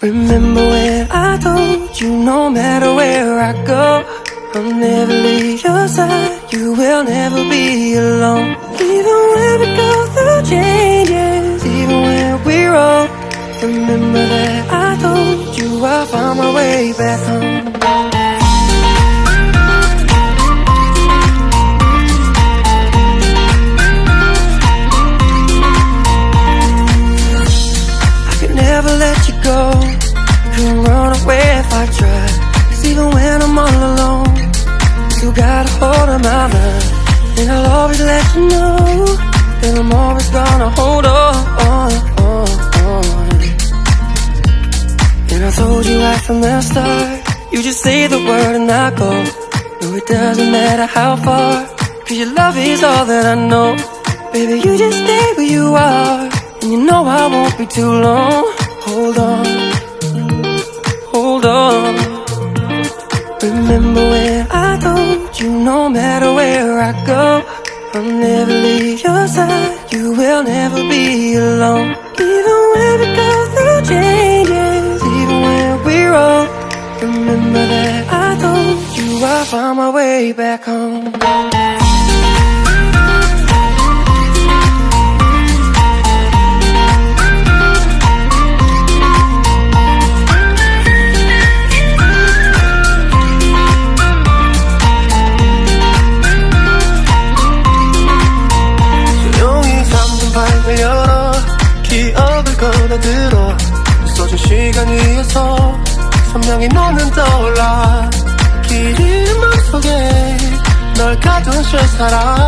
Remember when I told you no matter where I go, I'll never leave your side, you will never be alone. Even when we go through changes, even when we're old, remember that I told you I'll find my way back home. Never let you go, couldn't run away if I tried. 'Cause even when I'm all alone, you got a hold of my mind. And I'll always let you know that I'm always gonna hold on. And I told you right from the start, you just say the word and I go. No, it doesn't matter how far, 'cause your love is all that I know. Baby, you just stay where you are, and you know I won't be too long. Hold on, hold on. Remember when I told you no matter where I go, I'll never leave your side, you will never be alone. Even when we go through changes, even when we're old, remember that I told you I'll find my way back home. 기억을 꺼내들어 써준 시간 위에서 선명히 너는 떠올라 길 잃은 맘속에 널 가둔 실사람.